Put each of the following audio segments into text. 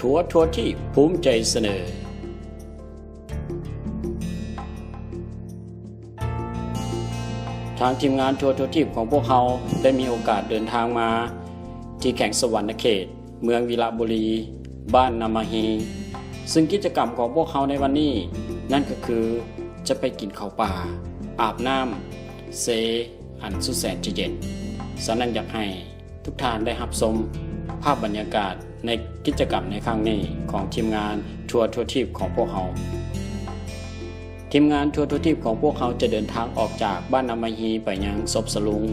ทัวร์ที่ภูมิใจเสนอทางทีมงานทัวร์ที่ของพวกเขาได้มีโอกาสเดินทางมาที่แข่งสวรรณเขตเมืองวีระบุรีบ้านนามาฮีซึ่งกิจกรรมของพวกเขาในวันนี้นั่นก็คือจะไปกินข้าวป่าอาบน้ำเซอันสุดแสนจะเย็นฉะนั้นอยากให้ทุกท่านได้รับชมภาพบรรยากาศในกิจกรรมในครั้งนี้ของทีมงานทัวร์ทีมของพวกเขาทีมงานทัวร์ทีมของพวกเขาจะเดินทางออกจากบ้านนามาฮีไปยังศพสลุง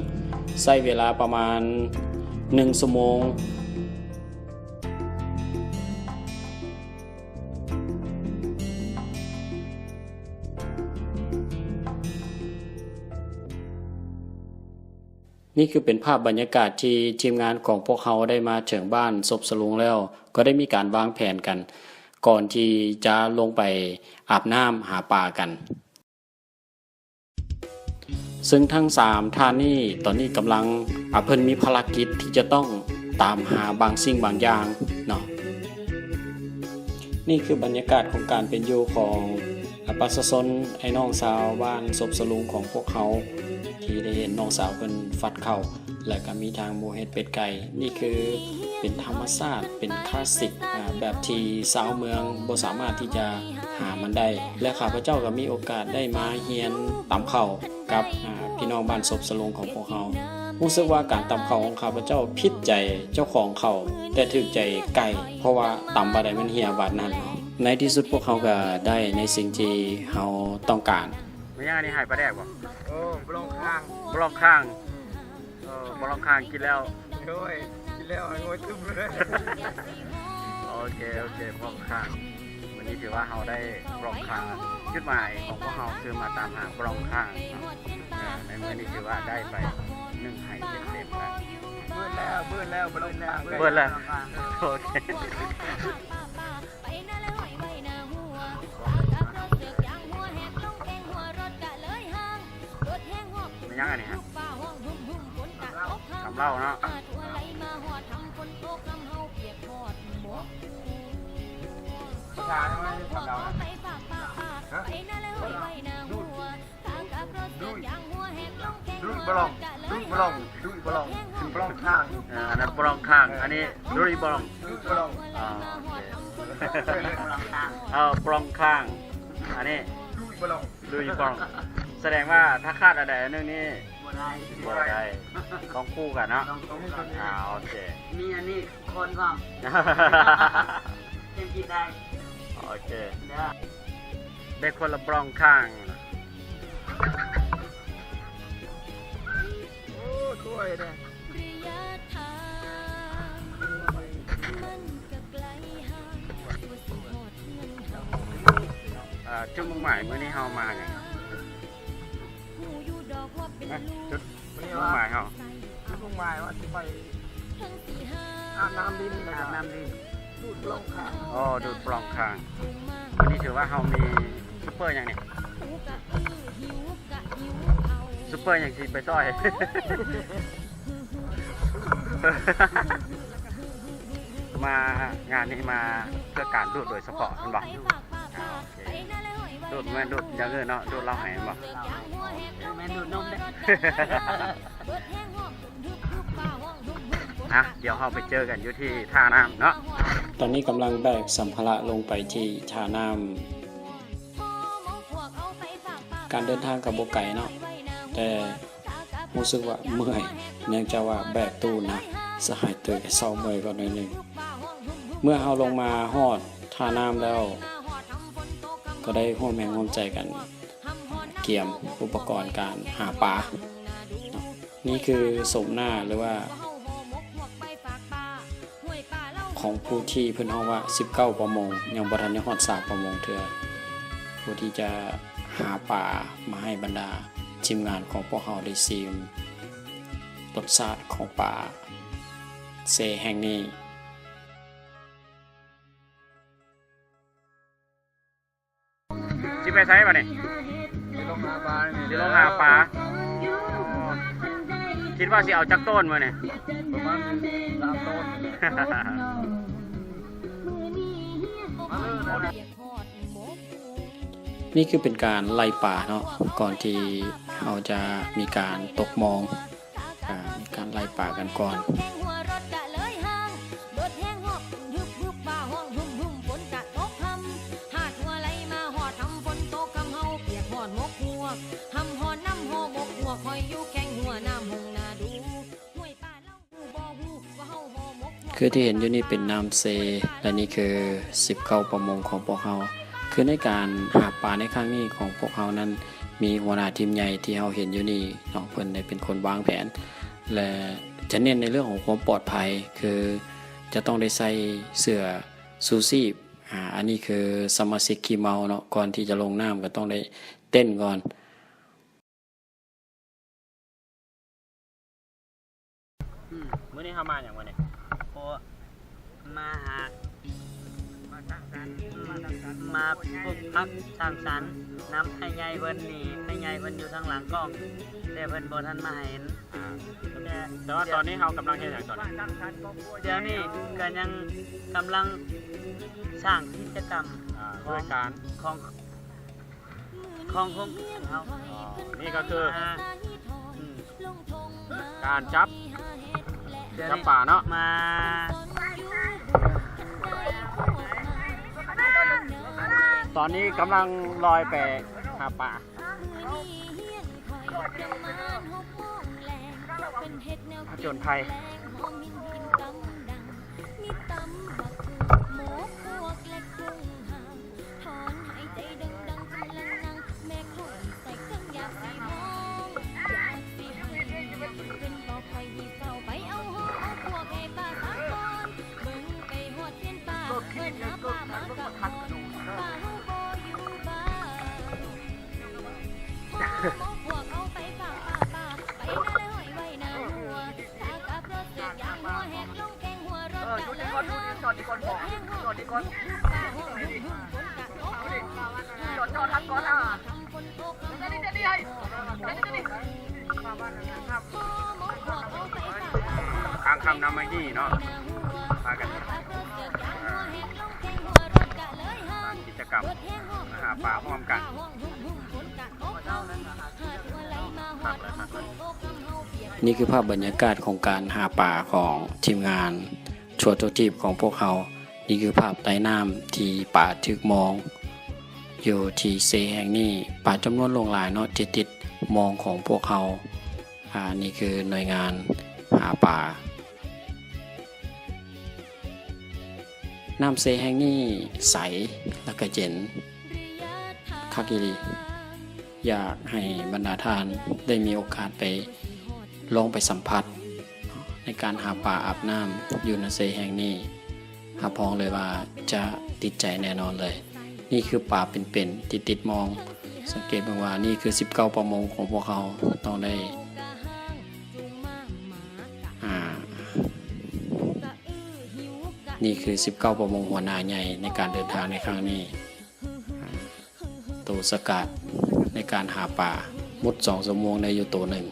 ใช้เวลาประมาณ1 ชั่วโมงนี่คือเป็นภาพบรรยากาศที่ทีมงานของพวกเขาได้มาถึงบ้านศพสลุงแล้วก็ได้มีการวางแผนกันก่อนที่จะลงไปอาบน้ำหาปลากันซึ่งทั้ง3ท่านนี่ตอนนี้กำลังเพิ่นมีภารกิจที่จะต้องตามหาบางสิ่งบางอย่างเนาะนี่คือบรรยากาศของการเป็นอยู่ของประชาชนไอ้น้องสาวบ้านศพสลุงของพวกเขาที่ได้เห็นน้องสาวเพิ่นฟัดเข้าและก็มีทางหมูเห็ดเป็ดไก่นี่คือเป็นธรรมชาติเป็นคลาสสิกแบบที่สาวเมืองบ่สามารถที่จะหามันได้และข้าพเจ้าก็มีโอกาสได้มาเฮียนตำข้าวกับพี่น้องบ้านศพสลุงของพวกเขารู้สึกว่าการตำข้าวของข้าพเจ้าผิดใจเจ้าของข้าวแต่ถูกใจไก่เพราะว่าตำบ่ได้มันเหี่ยบาดนั้นในที่สุดพวกเขาก็ได้ในสิ่งที่เขาต้องการไม่ยังอันนี้หายปลาแดกบ่บลองข้างบลองข้างบลองข้างกินแล้วโอ้ยกินแล้วไอ้โง่ตึ้มเลยโอเคบลองข้างวันนี้ถือว่าเราได้บลองข้างจุดหมายของพวกเราคือมาตามหาบลองข้างในมื้อนี้ถือว่าได้ไป1ไห่เต็มๆแล้วเบิ้ลแล้วบลองข้างเบิ้ลแล้วโอเคไม่ยังอันนี้ฮะทำเหล้าเนาะชาไม่ทำเหล้าดุยบลองข้างอันนั้นบลองข้างอันนี้ดุยบลองบลองข้างอันนี้ดุยบลองแสดงว่าถ้าคาดอะไรนึงนี่บ่ได้ต้องคู่กันเนาะโอเคมีอันนี้คนก็เต็มกินได้โอเคได้คนละบลองข้างโอ้ช่วยเลยจุดมุ่งหมายเมื่อนี้เฮามาไงจุดมุ่งหมายเฮามุ่งหมายว่าจะไปอาบน้ำดินดูดปล่องข้างดูดปล่องข้างวันนี้ถือว่าเฮามีซุปเปอร์อย่างนี้ซุปเปอร์อย่างที่ไปซ้อยมางานนี้มาเพื่อการดูดโดยเฉพาะมันบอกดูดมันดูดอย่างอื่นเนาะดูดเหล้าไหบอกแม่ดูดนมได้เดี๋ยวเราไปเจอกันอยู่ที่ท่าน้ำเนาะตอนนี้กำลังแบกสัมภาระลงไปที่ท่าน้ำการเดินทางกับโบไก่เนาะแต่รู้สึกว่าเมื่อยเนื่องจากว่าแบกตู้นะสหายเตยเศร้าเมื่อยก่อนหน่อยนึงเมื่อเอาลงมาฮอดท่าน้ำแล้วก็ได้ร่วมแรงร่วมใจกันเกี่ยมอุปกรณ์การหาปลานี่คือสมหน้าหรือว่าของผู้ที่เพิ่นเฮาว่า19ประมงยังบ่ทันได้ฮอด3ประมงเทื่อผู้ที่จะหาปลามาให้บรรดาทีมงานของพวกเฮาได้ชิมรสชาติของปลาเซแห่งนี้สิไปไสบ่นี่สิลงหาปลาสิลงหาปลาคิดว่าสิเอาจักต้นมื้อนี่ประมาณ3ต้น นี่คือเป็นการไล่ป่าเนาะก่อนที่เราจะมีการตกมองมีการไล่ป่ากันก่อนคือที่เห็นอยู่นี่เป็นน้ำเซและนี่คือ19ประมงของพวกเราคือในการหาปลาในครั้งนี้ของพวกเรานั้นมีหัวหน้าทีมใหญ่ที่เราเห็นอยู่นี่น้องเพิ่นได้เป็นคนวางแผนและจะเน้นในเรื่องของความปลอดภัยคือจะต้องได้ใส่เสื้อชูชีพอันนี้คือสมาชิกขี้เมาเนาะก่อนที่จะลงน้ำก็ต้องได้เต้นก่อนมื้อนี้เฮามาอย่างมื้อนี้ โอ้มาหา มาสร้างสรรค์มาสร้างสรรค์ มาปลูกพักสร้างสรรค์น้ำให้ใหญ่เพิ่นนี่ให้ใหญ่เพิ่นอยู่ทางหลังกล้องแต่เพิ่นบ่ทันมาเห็นแต่ว่าตอนนี้เฮากำลังเฮ็ดหยังตอนนี้ สร้างสรรค์ครอบครัว เดี๋ยวนี้ก็ยังกำลังสร้างกิจกรรม ด้วยการ ของของเขา นี่ก็คือ อืม การจับ เดี๋ยว จับ นี้ ป่าเนาะ มา ตอนนี้กำลังลอยไปหาป่าผจญภัยจอดดีก่อนบอกจอดดีก่อนจอดทักก่อนนี่ให้ค้างคำนำมายี่เนาะมากันกิจกรรมหาป่าร่วมกันนี่คือภาพบรรยากาศของการหาป่าของทีมงานชัวร์ตัวทีบของพวกเขานี่คือภาพใต้น้ำที่ป่าทึกมองอยู่ที่เซแห่งนี้ป่าจำนวนลงหลายเนาะที่ติดมองของพวกเขานี่คือหน่วยงานหาป่าน้ำเซแห่งนี้ใสและก็เย็นคักอีหลีอยากให้บรรดาท่านได้มีโอกาสไปลองไปสัมผัสในการหาป่าอาบน้ำอยู่ในเซแห่งนี้หาพองเลยว่าจะติดใจแน่นอนเลยนี่คือป่าเป็นๆที่ติดมองสังเกตว่านี่คือ19ประมงของพวกเขาต้องได้นี่คือ19ประมงหัวหน้าใหญ่ในการเดินทางในครั้งนี้ตัวสกัดในการหาป่ามุด2 ชั่วโมงในอยู่ตัวหนึ่ง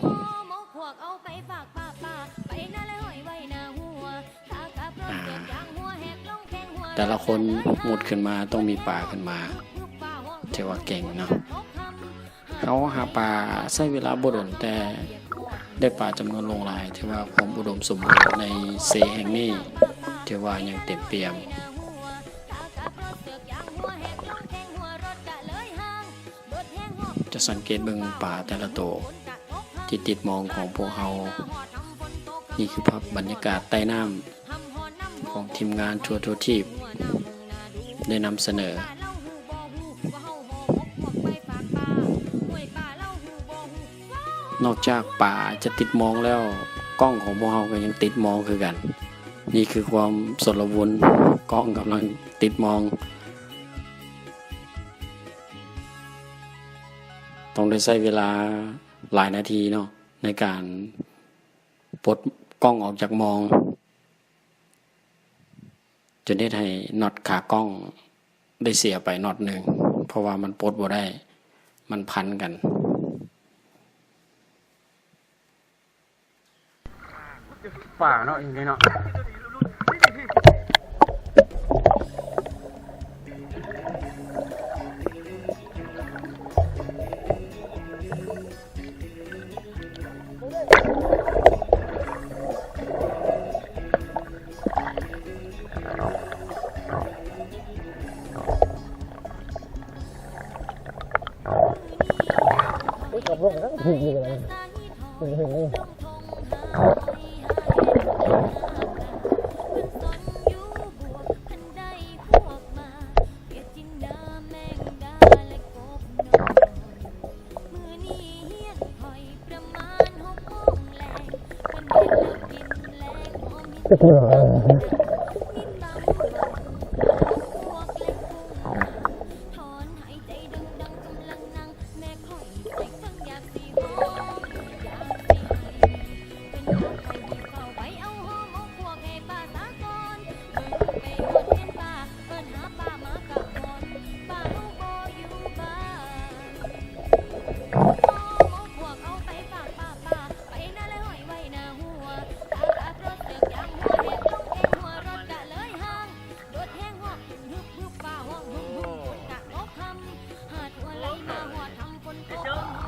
แต่ละคนมุดขึ้นมาต้องมีป่าขึ้นมาถือว่าเก่งเนาะเขาหาป่าใช้เวลาบ่ดนแต่ได้ป่าจำนวนลงหลายถือว่าความอุดมสมบูรณ์ในเซแห่งนี้ถือว่ายังเต็มเปี่ยมจะสังเกตเบิ่งป่าแต่ละตัวที่ติดมองของพวกเขานี่คือภาพบรรยากาศใต้น้ำของทีมงานชัวร์ทัวร์ทีปได้นำเสนอนอกจากป่าจะติดมองแล้วกล้องของพวกเขาก็ยังติดมองคือกันนี่คือความสดระวนกล้องกำลังติดมองต้องได้ใช้เวลาหลายนาทีเนาะในการปลดกล้องออกจากมองจนได้ให้น็อตขากล้องได้เสียไปน็อตหนึ่งเพราะว่ามันปลดบ่ได้มันพันกันป่าเนาะอย่างนี้เนาะ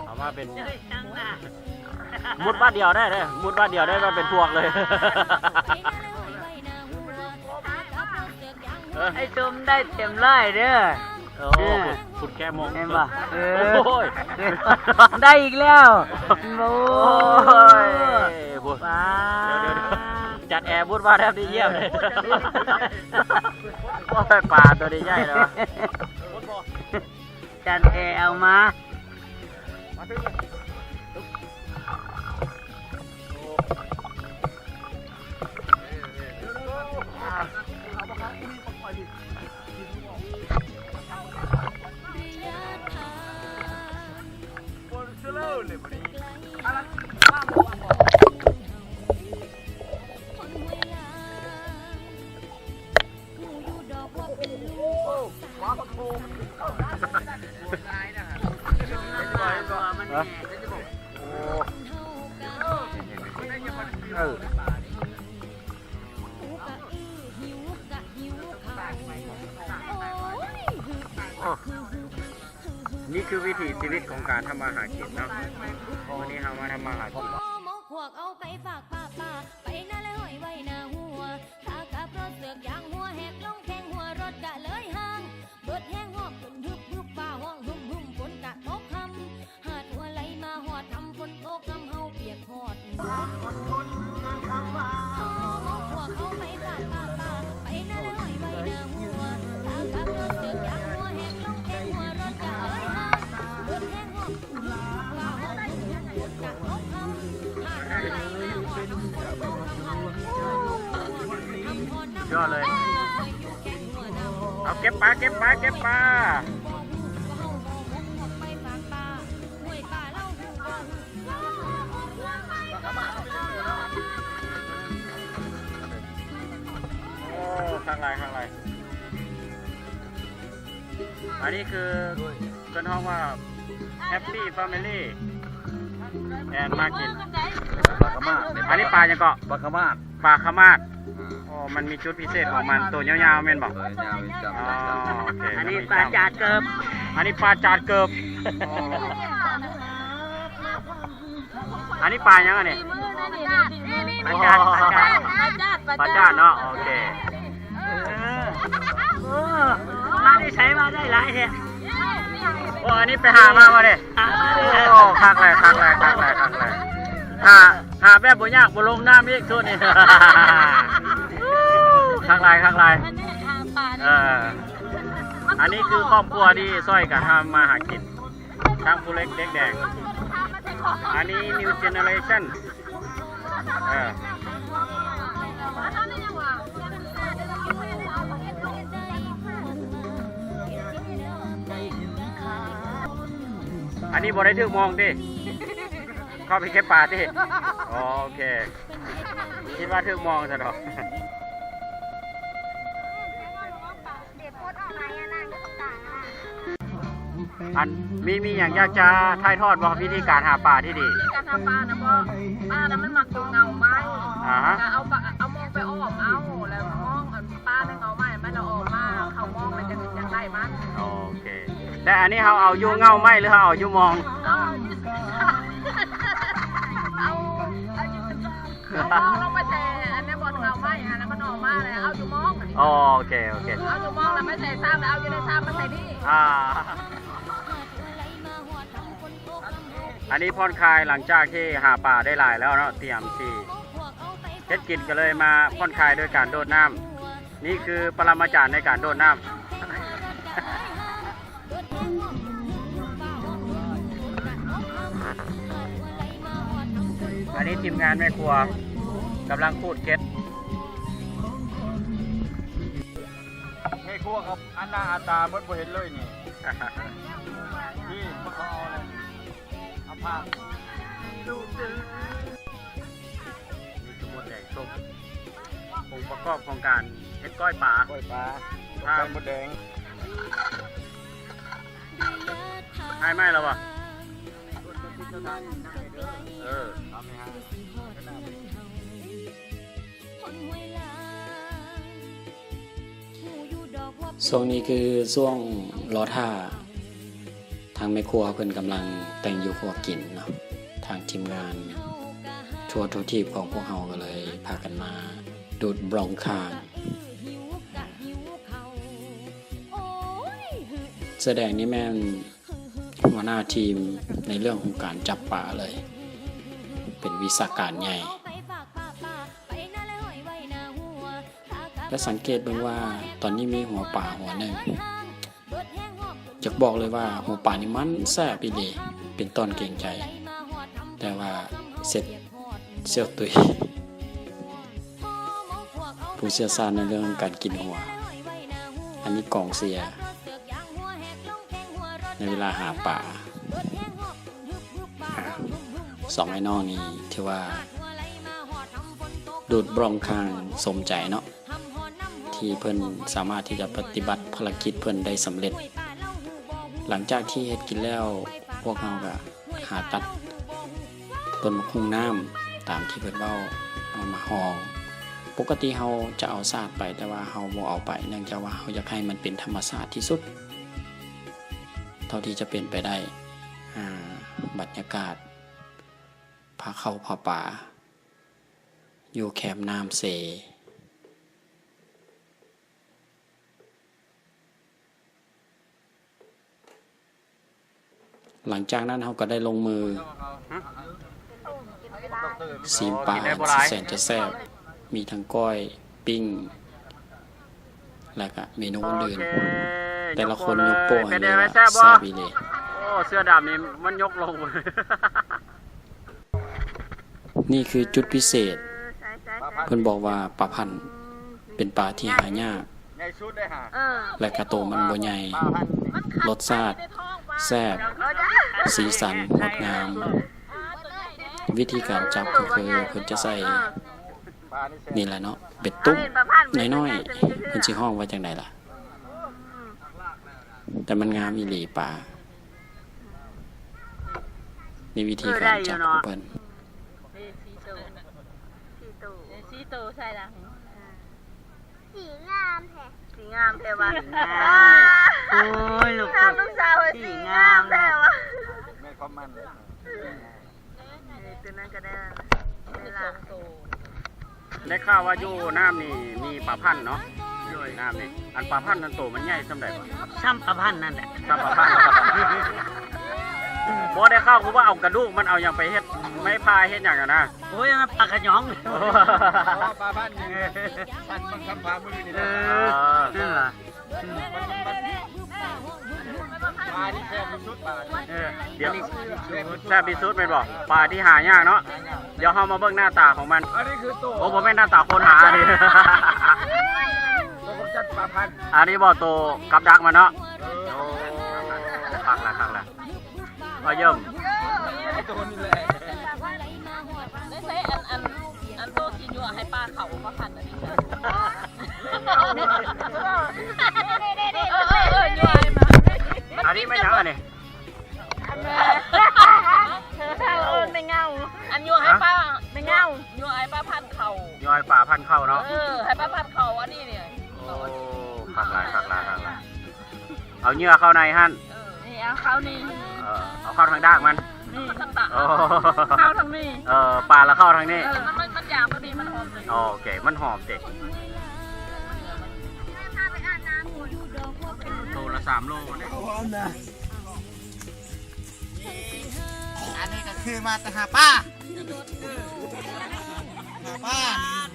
เอามาเป็น เฮ้ยจังน่ะ มุดบ้านเดียวได้เลยมุดบ้านเดียวได้มาเป็นพวกเลย ไอ้ตุ่มได้เต็มร้อยเด้อ โอ้ขุดแก้มง เห็นป่ะ โอ้ย ได้อีกแล้วโอ้ โอ้ย ย บุญ ว้า เดี๋ยวจัดแอร์บุญมาแทบดีเยี่ยมเลยโอ้ยปลาตัวนี้ใหญ่เลยวะ จันเอเอามา นี่คือวิถีชีวิตของการทำมาหากินเนาะวันนี้เรามาทำมาหากิน พวกเอาไปฝากป้าไปน่าเลยหอยไว้หน้าหัวถ้ากับรถเสือกยางหัวแหกลงแข้งหัวรถกะเลยห่างเบิดแห้งหอบขึ้นฮึบป่าห้องหึมฝนกะตกคำหาดหัวไหลมาหอดทำฝนตกคำเฮาเปียกหอดพวกเอาไปฝากป้าไปน่าเลยหอยไว้หน้าหัวถ้ากับรถเสือกยางหัวแหกลงแข้งหัวรถกะเลยห่างเบิดแห้งหอบขึ้นฮึบป่าห้องฝนกะตกคำ ยอดเลย เอาเก็บปลาเก็บปลาเก็บปลาโอ้ข้างไรข้างไรอันนี้คือเป็นห้องว่า Happy Family and Market ปลาขม่า อันนี้ปลายังเกาะ ปลาขม่า ปลาขมาดอ๋อมันมีชุดพิเศษของมันตัวยาวๆแม่นบอก ตัวยาวจับ อ๋อโอเค อันนี้ปลาจาดเกิบ อันนี้ปลาจาดเกิบอ๋ออันนี้ปลายังไงเนี่ย ปลาจาดปลาจาด ปลาจาดเนาะโอเค มาได้ใช้มาได้หลายแท้ โอ้อันนี้ไปหามาเนี่ย หามาเลย โอ้คักเลยหาแบบบ่ยากบ่ลงน้ำอีกชุดนี่ คักเลยอันนี้คือครอบครัวที่ซ้อยกันทำมาหากินทั้งผู้เล็กเด็กแดงอันนี้ new generation อันนี้บ่ได้ถึงมองดิเข้าไปเก็บปลาดิโอเคคิดว่าถึงมองซะดอกอันมีอย่างอยากจะถ่ายทอดว่าวิธีการหาปลาที่ดี การทำปลานะพ่อปลานะมันมักอยู่เงาไม้ ฮะ เอามองไปอ้อมเอาแล้วมองปลาในเงาไม้มันเอาออกมาเขามองมันจะไล่มัน โอเคแต่อันนี้เขาเอาอยู่เงาไหมหรือเขาเอาอยู่มอง เอาลงไปใส่อันนี้บนเงาไม้แล้วมันออกมาเลยเอาอยู่มอง โอเคโอเค เอาอยู่มองแล้วไม่ใส่ซ้ำแล้วเอาอยู่ในซ้ำมาใส่นี่ อ่า อันนี้ผ่อนคลายหลังจากที่หาป่าได้หลายแล้วเนาะเตรียมที่เฮ็ดกินก็เลยมาผ่อนคลายโดยการโดดน้ำนี่คือปรมาจารย์ในการโดดน้ำ อันนี้ทีมงานแม่ครัวกำลังขูดเก็ด แม่ครัวครับอันหน้าอาตาเมื่อบ่เห็นเลยนี่ นี่มันเขาเอาอะไรเอาผ้า ดูดึง นี่คือหมดแดงส้มองค์ประกอบของการเฮ็ดก้อยป่าก ล้วยปลาไข่มดแดง ให้ไหมแล้ววะเออ ทำไหมฮะ ช่วงนี้คือช่วงรอท่าทางแม่ครัวเพิ่นกำลังแต่งอยู่ครัวกินเนาะทางทีมงานทัวร์ทุกทีมของพวกเราก็เลยพากันมาดูดบลองคางแสดงนี่แม่นหัวหน้าทีมในเรื่องของการจับปลาเลย เป็นวิชาการใหญ่และสังเกตเบิ่งว่าตอนนี้มีหัวป่าหัวหนึ่งจะบอกเลยว่าหัวป่านี่มันแซ่บอีหลีเป็นต้นเก่งใจ แต่ว่าเสร็จเสี่ยวตุยผู้เชี่ยวชาญในเรื่องการกินหัว อันนี้กองเสียในเวลาหาป่าสองไอ้น้องนี้ถือว่าดูดบลองคางสมใจเนาะที่เพิ่นสามารถที่จะปฏิบัติภารกิจเพิ่นได้สำเร็จ หลังจากที่เฮ็ดกินแล้วพวกเราก็หาตัดต้นมะคุงน้ำตามที่เพิ่นเว้าเอามาห่อปกติเฮาจะเอาสาดไปแต่ว่าเฮาบ่เอาไปเนื่องจากว่าเฮาอยากให้มันเป็นธรรมชาติที่สุดเท่าที่จะเป็นไปได้บรรยากาศพาเข้าพาป่าอยู่แคมป์น้ำเสหลังจากนั้นเขาก็ได้ลงมือซีมปลาแสนจะแซ่บมีทั้งก้อยปิ้งและก็เมนูอื่นๆแต่ละคนยกโป้ให้เลยว่าแซ่บอีเลย โอ้เสื้อดำนี่มันยกลง นี่คือจุดพิเศษเพิ่นบอกว่าปลาพันธุ์เป็นปลาที่หายาก ใหญ่สุดได้หา และกระโตมันบ่ใหญ่ ปลาพันธุ์นี่ รสชาติแซ่บสีสันงดงาม วิธีการจับก็คือเพิ่นจะใส่ ปลานี่เสร็จ นี่แหละเนาะเบ็ดตุ้มน้อยๆเพิ่นสิห้องไว้จังไดล่ะ แต่มันงามอีหลีปลานี่วิธีการจับของเพิ่น สีตูใช่ละ สีงามแท้ สีงามแท้วะ โอ้ยลูก งามลูกสาวสีงามแท้วะ แม่เขามันเลย ตัวนั้นก็ได้ละ ได้ข่าวว่าอยู่น้ำนี่มีปลาพันธุ์เนาะอยู่ในน้ำนี่อันปลาพันธุ์นั้นโตมันใหญ่สำใดบ่ ซ้ำประพันธ์นั่นแหละ ครับปลาพันธุ์บ่ได้ข่าวคือว่าเอากระดูกมันเอาอย่างไปเฮ็ดไม่พายเฮ็ดอย่างนั้นนะ โอ้ยมันปลากระหยอง ปลาพันธุ์นี่พันธุ์มันคำพามือนี่ เอ นะ อนั่นล่ะ ปลาที่แซ่บที่สุดปลานี่ เออเดี๋ยวแซ่บที่สุดแม่นบ่ปลาที่หายากเนาะเดี๋ยวเฮามาเบิ่งหน้าตาของมัน อันนี้คือโต โอ้บ่แม่นหน้าตาคนหาดิ โตของจัดปลาพันธุ์ อันนี้บ่โตกับดักมันเนาะโอ้คักละเอาเยิ่ม ตัวนี้แหละ ได้ใช้อันโตที่อยู่ให้ป้าเขามาพันอันนี้จ้ะอยู่ให้มา อันนี้ไม่หยังอันนี้ ในเงาอันอยู่ให้ป้าในเงาอยู่ให้ป้าพันเขา ย่อยปลาพันธุ์เข้าเนาะ ให้ป้าพันเขาอันนี้เนี่ย โอ้คักละเอาเหยื่อเข้าในหั่น นี่เอาเขานี่ เอาเข้าทางดากมัน นี่ทั้งตา โอ้ เข้าทั้งนี้ ปลาแล้วเข้าทางนี้ มันยาวพอดีมันหอมเลย โอเคมันหอมเด็กโลละ3 โลเนี่ย หอมนะ อ อันนี้ก็คือมาแต่หาป้าหาป้า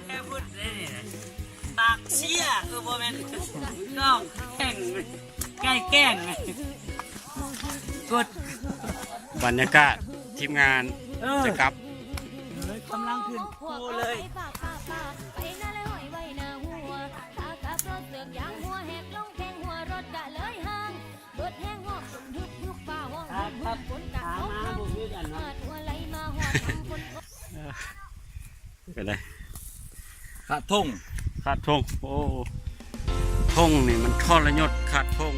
แค่พูดได้นี่ปากเชี่ยบ่แม่นก็แข่งใกล้แกล้งกด บรรยากาศทีมงานจะกลับ กำลังขึ้นคูเลย ไปนาเลยหอยไว้นาหัวถ้ากับรถเสือกยางหัวแหกลงแข้งหัวรถกะเลยห่างเบิดแห้งหอบจนฮึบป่าห้องฮึบฝนกะเอาหาตัวไหลมาหอบทำฝน ไปเลย ขาดทง ขาดทงโอ้ทงนี่มันทรยศขาดทง